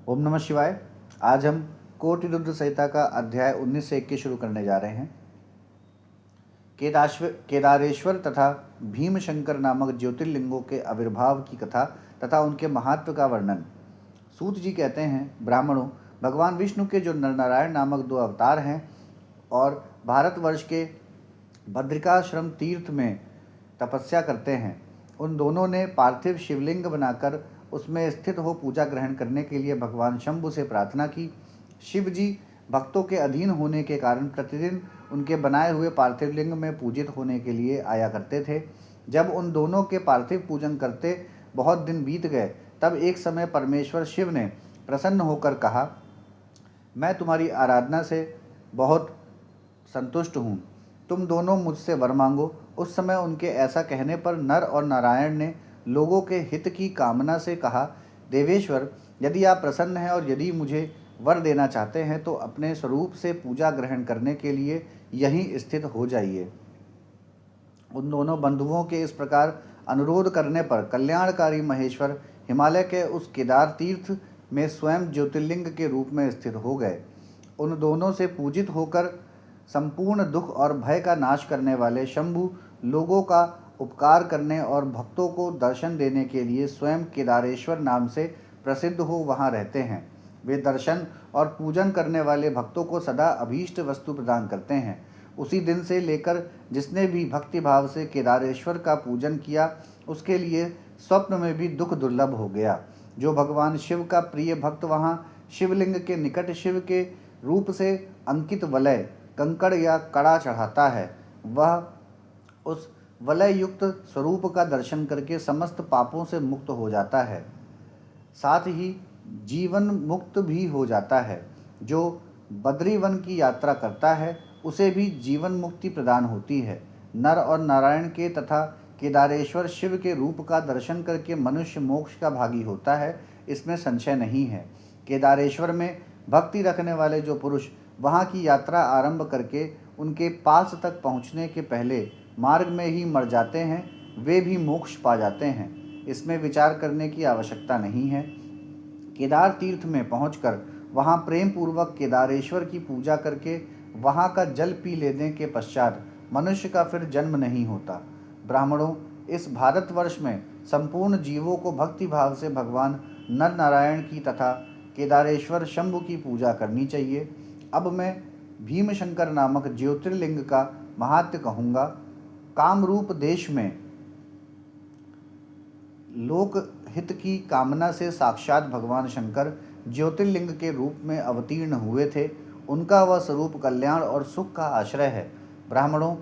ओम नमः शिवाय। आज हम कोटि रुद्र संहिता का अध्याय 19 से 21 शुरू करने जा रहे हैं। केदारेश्वर तथा भीमशंकर नामक ज्योतिर्लिंगों के आविर्भाव की कथा तथा उनके महात्व का वर्णन। सूत जी कहते हैं, ब्राह्मणों, भगवान विष्णु के जो नरनारायण नामक दो अवतार हैं और भारतवर्ष के भद्रिकाश्रम तीर्थ में तपस्या करते हैं, उन दोनों ने पार्थिव शिवलिंग बनाकर उसमें स्थित हो पूजा ग्रहण करने के लिए भगवान शंभु से प्रार्थना की। शिव जी भक्तों के अधीन होने के कारण प्रतिदिन उनके बनाए हुए पार्थिव लिंग में पूजित होने के लिए आया करते थे। जब उन दोनों के पार्थिव पूजन करते बहुत दिन बीत गए, तब एक समय परमेश्वर शिव ने प्रसन्न होकर कहा, मैं तुम्हारी आराधना से बहुत संतुष्ट हूँ, तुम दोनों मुझसे वर मांगो। उस समय उनके ऐसा कहने पर नर और नारायण ने लोगों के हित की कामना से कहा, देवेश्वर, यदि आप प्रसन्न हैं और यदि मुझे वर देना चाहते हैं तो अपने स्वरूप से पूजा ग्रहण करने के लिए यहीं स्थित हो जाइए। उन दोनों बंधुओं के इस प्रकार अनुरोध करने पर कल्याणकारी महेश्वर हिमालय के उस केदार तीर्थ में स्वयं ज्योतिर्लिंग के रूप में स्थित हो गए। उन दोनों से पूजित होकर संपूर्ण दुख और भय का नाश करने वाले शंभु लोगों का उपकार करने और भक्तों को दर्शन देने के लिए स्वयं केदारेश्वर नाम से प्रसिद्ध हो वहाँ रहते हैं। वे दर्शन और पूजन करने वाले भक्तों को सदा अभीष्ट वस्तु प्रदान करते हैं। उसी दिन से लेकर जिसने भी भक्ति भाव से केदारेश्वर का पूजन किया, उसके लिए स्वप्न में भी दुख दुर्लभ हो गया। जो भगवान शिव का प्रिय भक्त वहाँ शिवलिंग के निकट शिव के रूप से अंकित वलय, कंकड़ या कड़ा चढ़ाता है, वह उस वलय युक्त स्वरूप का दर्शन करके समस्त पापों से मुक्त हो जाता है, साथ ही जीवन मुक्त भी हो जाता है। जो बद्रीवन की यात्रा करता है, उसे भी जीवन मुक्ति प्रदान होती है। नर और नारायण के तथा केदारेश्वर शिव के रूप का दर्शन करके मनुष्य मोक्ष का भागी होता है, इसमें संशय नहीं है। केदारेश्वर में भक्ति रखने वाले जो पुरुष वहाँ की यात्रा आरंभ करके उनके पास तक पहुँचने के पहले मार्ग में ही मर जाते हैं, वे भी मोक्ष पा जाते हैं। इसमें विचार करने की आवश्यकता नहीं है। केदार तीर्थ में पहुंचकर वहां प्रेम पूर्वक केदारेश्वर की पूजा करके वहां का जल पी लेने के पश्चात मनुष्य का फिर जन्म नहीं होता। ब्राह्मणों, इस भारतवर्ष में संपूर्ण जीवों को भक्ति भाव से भगवान नर नारायण की तथा केदारेश्वर शंभु की पूजा करनी चाहिए। अब मैं भीमशंकर नामक ज्योतिर्लिंग का महात्म्य कहूँगा। कामरूप देश में लोक हित की कामना से साक्षात भगवान शंकर ज्योतिर्लिंग के रूप में अवतीर्ण हुए थे। उनका वह स्वरूप कल्याण और सुख का आश्रय है। ब्राह्मणों,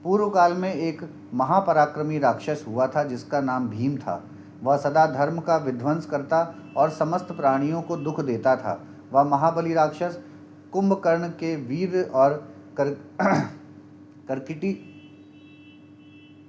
पूर्व काल में एक महापराक्रमी राक्षस हुआ था जिसका नाम भीम था। वह सदा धर्म का विध्वंस करता और समस्त प्राणियों को दुख देता था। वह महाबली राक्षस कुंभकर्ण के वीर और कर्कटी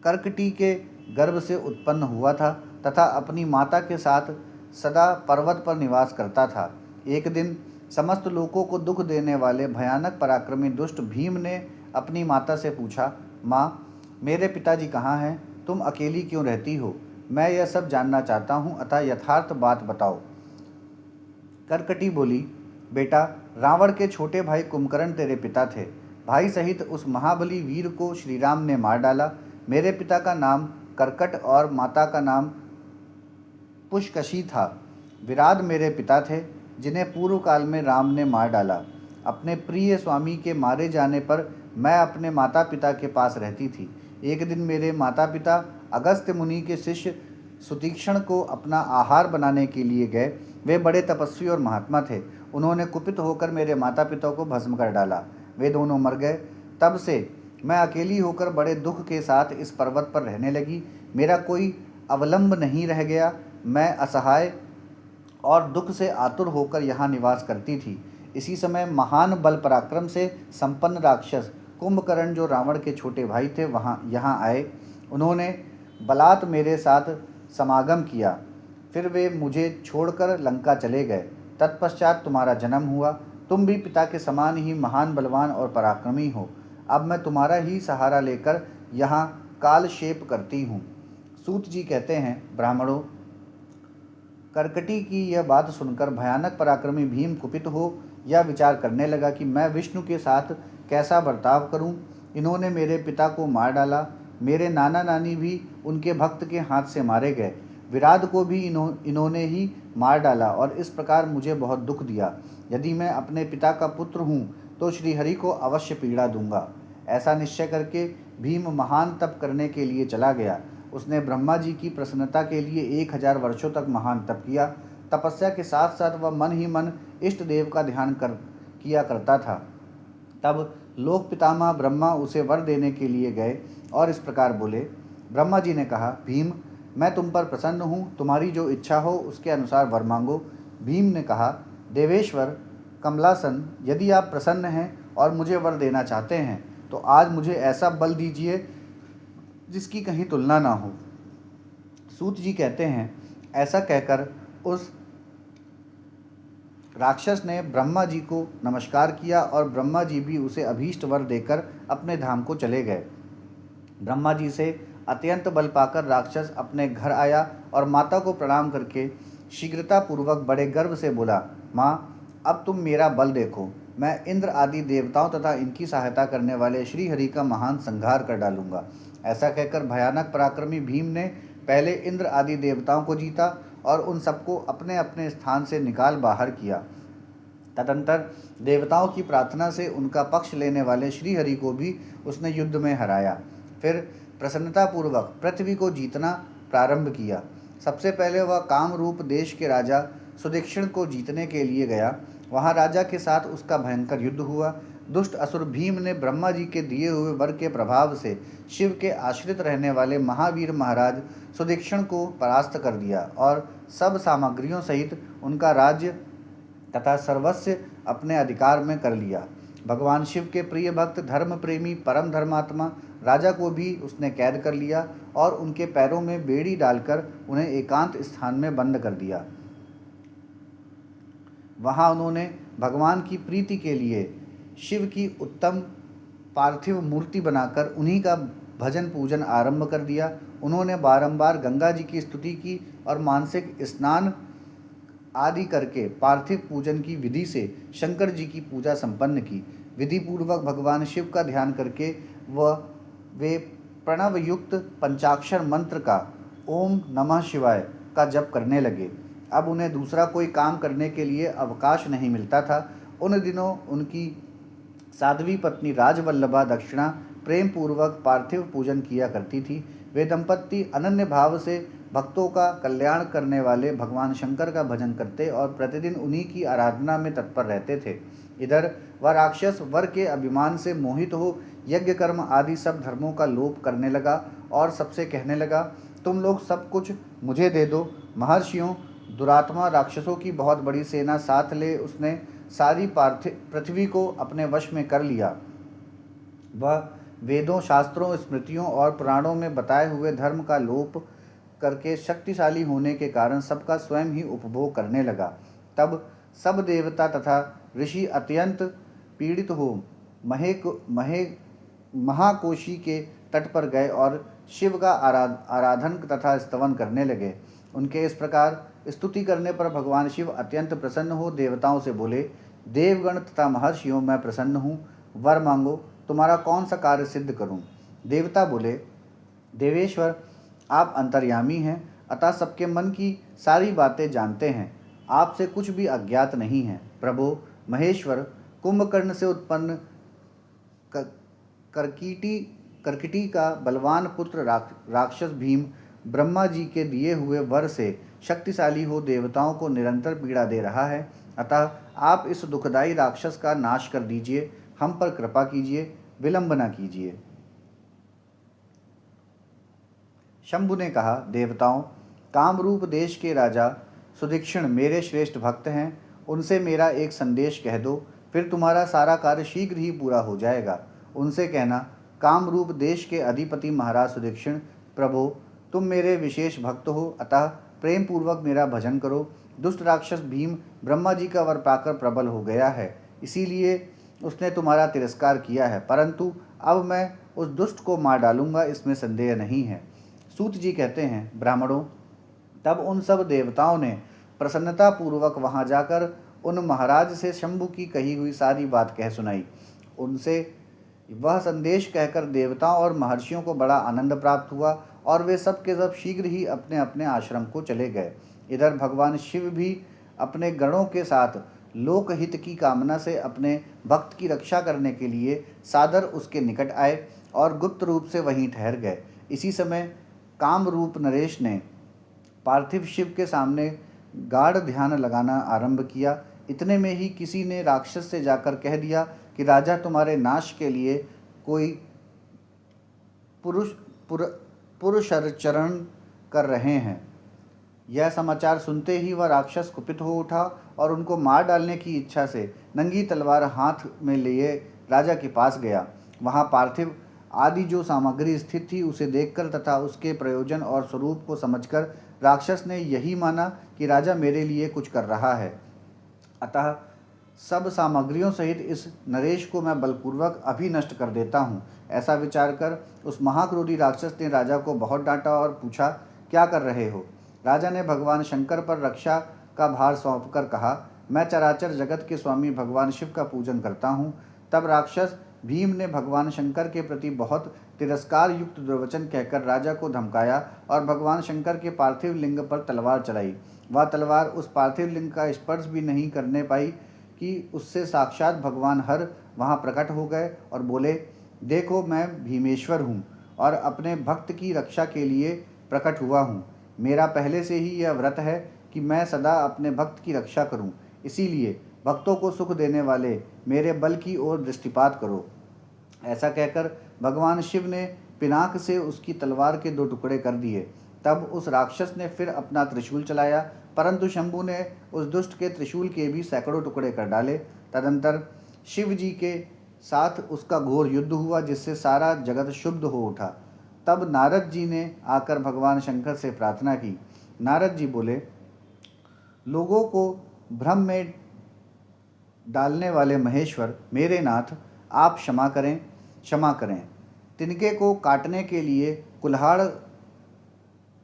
कर्कटी के गर्भ से उत्पन्न हुआ था तथा अपनी माता के साथ सदा पर्वत पर निवास करता था। एक दिन समस्त लोगों को दुख देने वाले भयानक पराक्रमी दुष्ट भीम ने अपनी माता से पूछा, माँ, मेरे पिताजी कहाँ हैं? तुम अकेली क्यों रहती हो? मैं यह सब जानना चाहता हूँ, अतः यथार्थ बात बताओ। कर्कटी बोली, बेटा, रावण के छोटे भाई कुंभकर्ण तेरे पिता थे। भाई सहित उस महाबली वीर को श्रीराम ने मार डाला। मेरे पिता का नाम करकट और माता का नाम पुष्कशी था। विराट मेरे पिता थे, जिन्हें पूर्व काल में राम ने मार डाला। अपने प्रिय स्वामी के मारे जाने पर मैं अपने माता पिता के पास रहती थी। एक दिन मेरे माता पिता अगस्त्य मुनि के शिष्य सुतीक्ष्ण को अपना आहार बनाने के लिए गए। वे बड़े तपस्वी और महात्मा थे। उन्होंने कुपित होकर मेरे माता पिता को भस्म कर डाला। वे दोनों मर गए। तब से मैं अकेली होकर बड़े दुख के साथ इस पर्वत पर रहने लगी। मेरा कोई अवलंब नहीं रह गया। मैं असहाय और दुख से आतुर होकर यहाँ निवास करती थी। इसी समय महान बल पराक्रम से संपन्न राक्षस कुंभकर्ण, जो रावण के छोटे भाई थे, यहाँ आए। उन्होंने बलात् मेरे साथ समागम किया। फिर वे मुझे छोड़कर लंका चले गए। तत्पश्चात तुम्हारा जन्म हुआ। तुम भी पिता के समान ही महान बलवान और पराक्रमी हो। अब मैं तुम्हारा ही सहारा लेकर यहाँ कालक्षेप करती हूँ। सूत जी कहते हैं, ब्राह्मणों, कर्कटी की यह बात सुनकर भयानक पराक्रमी भीम कुपित हो यह विचार करने लगा कि मैं विष्णु के साथ कैसा बर्ताव करूं। इन्होंने मेरे पिता को मार डाला, मेरे नाना नानी भी उनके भक्त के हाथ से मारे गए, विराट को भी इन्होंने ही मार डाला और इस प्रकार मुझे बहुत दुख दिया। यदि मैं अपने पिता का पुत्र हूँ तो श्रीहरि को अवश्य पीड़ा दूंगा। ऐसा निश्चय करके भीम महान तप करने के लिए चला गया। उसने ब्रह्मा जी की प्रसन्नता के लिए 1000 वर्षों तक महान तप किया। तपस्या के साथ साथ वह मन ही मन इष्ट देव का ध्यान किया करता था। तब लोक पितामह ब्रह्मा उसे वर देने के लिए गए और इस प्रकार बोले। ब्रह्मा जी ने कहा, भीम, मैं तुम पर प्रसन्न हूँ, तुम्हारी जो इच्छा हो उसके अनुसार वर मांगो। भीम ने कहा, देवेश्वर कमलासन, यदि आप प्रसन्न हैं और मुझे वर देना चाहते हैं तो आज मुझे ऐसा बल दीजिए जिसकी कहीं तुलना ना हो। सूत जी कहते हैं, ऐसा कहकर उस राक्षस ने ब्रह्मा जी को नमस्कार किया और ब्रह्मा जी भी उसे अभीष्ट वर देकर अपने धाम को चले गए। ब्रह्मा जी से अत्यंत बल पाकर राक्षस अपने घर आया और माता को प्रणाम करके शीघ्रतापूर्वक बड़े गर्व से बोला, माँ, अब तुम मेरा बल देखो। मैं इंद्र आदि देवताओं तथा इनकी सहायता करने वाले श्रीहरि का महान संहार कर डालूंगा। ऐसा कहकर भयानक पराक्रमी भीम ने पहले इंद्र आदि देवताओं को जीता और उन सबको अपने अपने स्थान से निकाल बाहर किया। तदंतर देवताओं की प्रार्थना से उनका पक्ष लेने वाले श्रीहरि को भी उसने युद्ध में हराया। फिर प्रसन्नतापूर्वक पृथ्वी को जीतना प्रारंभ किया। सबसे पहले वह कामरूप देश के राजा सुदीक्षण को जीतने के लिए गया। वहाँ राजा के साथ उसका भयंकर युद्ध हुआ। दुष्ट असुर भीम ने ब्रह्मा जी के दिए हुए वर के प्रभाव से शिव के आश्रित रहने वाले महावीर महाराज सुदीक्षण को परास्त कर दिया और सब सामग्रियों सहित उनका राज्य तथा सर्वस्व अपने अधिकार में कर लिया। भगवान शिव के प्रिय भक्त धर्म प्रेमी परम धर्मात्मा राजा को भी उसने कैद कर लिया और उनके पैरों में बेड़ी डालकर उन्हें एकांत स्थान में बंद कर दिया। वहाँ उन्होंने भगवान की प्रीति के लिए शिव की उत्तम पार्थिव मूर्ति बनाकर उन्हीं का भजन पूजन आरंभ कर दिया। उन्होंने बारंबार गंगा जी की स्तुति की और मानसिक स्नान आदि करके पार्थिव पूजन की विधि से शंकर जी की पूजा संपन्न की। विधि पूर्वक भगवान शिव का ध्यान करके वे प्रणव युक्त पंचाक्षर मंत्र का ओम नमः शिवाय का जप करने लगे। अब उन्हें दूसरा कोई काम करने के लिए अवकाश नहीं मिलता था। उन दिनों उनकी साध्वी पत्नी राजवल्लभा दक्षिणा प्रेम पूर्वक पार्थिव पूजन किया करती थी। वे दंपत्ति अनन्य भाव से भक्तों का कल्याण करने वाले भगवान शंकर का भजन करते और प्रतिदिन उन्हीं की आराधना में तत्पर रहते थे। इधर वह राक्षस वर के अभिमान से मोहित हो यज्ञ कर्म आदि सब धर्मों का लोप करने लगा और सबसे कहने लगा, तुम लोग सब कुछ मुझे दे दो। महर्षियों, दुरात्मा राक्षसों की बहुत बड़ी सेना साथ ले उसने सारी पृथ्वी को अपने वश में कर लिया। वह वेदों, शास्त्रों, स्मृतियों और पुराणों में बताए हुए धर्म का लोप करके शक्तिशाली होने के कारण सबका स्वयं ही उपभोग करने लगा। तब सब देवता तथा ऋषि अत्यंत पीड़ित हो महाकोशी के तट पर गए और शिव का आराधन तथा स्तवन करने लगे। उनके इस प्रकार स्तुति करने पर भगवान शिव अत्यंत प्रसन्न हो देवताओं से बोले, देवगण तथा महर्षियों, मैं प्रसन्न हूँ, वर मांगो, तुम्हारा कौन सा कार्य सिद्ध करूँ। देवता बोले, देवेश्वर, आप अंतर्यामी हैं, अतः सबके मन की सारी बातें जानते हैं, आपसे कुछ भी अज्ञात नहीं है। प्रभु महेश्वर, कुंभकर्ण से उत्पन्न कर्कटी का बलवान पुत्र राक्षस भीम ब्रह्मा जी के दिए हुए वर से शक्तिशाली हो देवताओं को निरंतर पीड़ा दे रहा है। अतः आप इस दुखदायी राक्षस का नाश कर दीजिए, हम पर कृपा कीजिए, विलंब न कीजिए। शंभु ने कहा, देवताओं, कामरूप देश के राजा सुदीक्षण मेरे श्रेष्ठ भक्त हैं, उनसे मेरा एक संदेश कह दो, फिर तुम्हारा सारा कार्य शीघ्र ही पूरा हो जाएगा। उनसे कहना, कामरूप देश के अधिपति महाराज सुदीक्षण, प्रभु, तुम मेरे विशेष भक्त हो, अतः प्रेम पूर्वक मेरा भजन करो। दुष्ट राक्षस भीम ब्रह्मा जी का वर पाकर प्रबल हो गया है, इसीलिए उसने तुम्हारा तिरस्कार किया है, परंतु अब मैं उस दुष्ट को मार डालूंगा, इसमें संदेह नहीं है। सूत जी कहते हैं, ब्राह्मणों, तब उन सब देवताओं ने प्रसन्नता पूर्वक वहाँ जाकर उन महाराज से शंभु की कही हुई सारी बात कह सुनाई। उनसे वह संदेश कहकर देवताओं और महर्षियों को बड़ा आनंद प्राप्त हुआ और वे सब के सब शीघ्र ही अपने अपने आश्रम को चले गए। इधर भगवान शिव भी अपने गणों के साथ लोकहित की कामना से अपने भक्त की रक्षा करने के लिए सादर उसके निकट आए और गुप्त रूप से वहीं ठहर गए। इसी समय कामरूप नरेश ने पार्थिव शिव के सामने गाढ़ ध्यान लगाना आरंभ किया। इतने में ही किसी ने राक्षस से जाकर कह दिया कि राजा तुम्हारे नाश के लिए कोई पुरुषाचरण कर रहे हैं। यह समाचार सुनते ही वह राक्षस कुपित हो उठा और उनको मार डालने की इच्छा से नंगी तलवार हाथ में लिए राजा के पास गया। वहाँ पार्थिव आदि जो सामग्री स्थित थी उसे देखकर तथा उसके प्रयोजन और स्वरूप को समझकर राक्षस ने यही माना कि राजा मेरे लिए कुछ कर रहा है, अतः सब सामग्रियों सहित इस नरेश को मैं बलपूर्वक अभी नष्ट कर देता हूँ। ऐसा विचार कर उस महाक्रोधी राक्षस ने राजा को बहुत डांटा और पूछा, क्या कर रहे हो? राजा ने भगवान शंकर पर रक्षा का भार सौंपकर कहा, मैं चराचर जगत के स्वामी भगवान शिव का पूजन करता हूँ। तब राक्षस भीम ने भगवान शंकर के प्रति बहुत तिरस्कार युक्त दुर्वचन कहकर राजा को धमकाया और भगवान शंकर के पार्थिव लिंग पर तलवार चलाई। वह तलवार उस पार्थिव लिंग का स्पर्श भी नहीं करने पाई कि उससे साक्षात भगवान हर वहाँ प्रकट हो गए और बोले, देखो मैं भीमेश्वर हूँ और अपने भक्त की रक्षा के लिए प्रकट हुआ हूँ। मेरा पहले से ही यह व्रत है कि मैं सदा अपने भक्त की रक्षा करूँ, इसीलिए भक्तों को सुख देने वाले मेरे बल की ओर दृष्टिपात करो। ऐसा कहकर भगवान शिव ने पिनाक से उसकी तलवार के 2 टुकड़े कर दिए। तब उस राक्षस ने फिर अपना त्रिशूल चलाया, परंतु शंभु ने उस दुष्ट के त्रिशूल के भी सैकड़ों टुकड़े कर डाले। तदंतर शिव जी के साथ उसका घोर युद्ध हुआ, जिससे सारा जगत शुद्ध हो उठा। तब नारद जी ने आकर भगवान शंकर से प्रार्थना की। नारद जी बोले, लोगों को भ्रम में डालने वाले महेश्वर मेरे नाथ, आप क्षमा करें। तिनके को काटने के लिए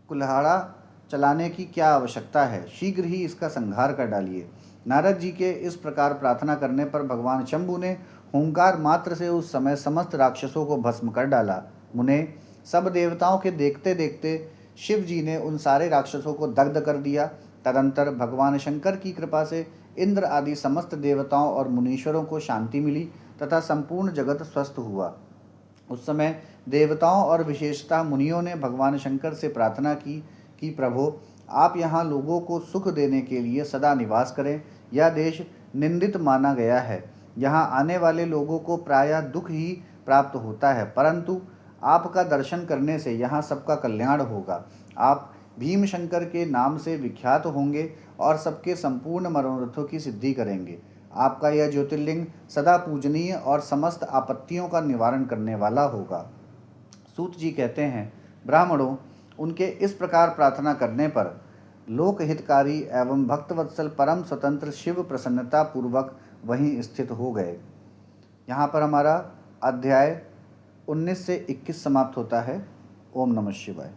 कुल्हाड़ा चलाने की क्या आवश्यकता है? शीघ्र ही इसका संहार कर डालिए। नारद जी के इस प्रकार प्रार्थना करने पर भगवान शंभु ने हुंकार मात्र से उस समय समस्त राक्षसों को भस्म कर डाला। मुने, सब देवताओं के देखते देखते शिव जी ने उन सारे राक्षसों को दग्ध कर दिया। तदंतर भगवान शंकर की कृपा से इंद्र आदि समस्त देवताओं और मुनीश्वरों को शांति मिली तथा संपूर्ण जगत स्वस्थ हुआ। उस समय देवताओं और विशेषतः मुनियों ने भगवान शंकर से प्रार्थना की कि प्रभो, आप यहाँ लोगों को सुख देने के लिए सदा निवास करें। यह देश निंदित माना गया है, यहाँ आने वाले लोगों को प्रायः दुख ही प्राप्त होता है, परंतु आपका दर्शन करने से यहाँ सबका कल्याण होगा। आप भीम शंकर के नाम से विख्यात होंगे और सबके संपूर्ण मनोरथों की सिद्धि करेंगे। आपका यह ज्योतिर्लिंग सदा पूजनीय और समस्त आपत्तियों का निवारण करने वाला होगा। सूत जी कहते हैं, ब्राह्मणों, उनके इस प्रकार प्रार्थना करने पर लोकहितकारी एवं भक्तवत्सल परम स्वतंत्र शिव प्रसन्नता पूर्वक वहीं स्थित हो गए। यहाँ पर हमारा अध्याय 19 से 21 समाप्त होता है। ओम नमः शिवाय।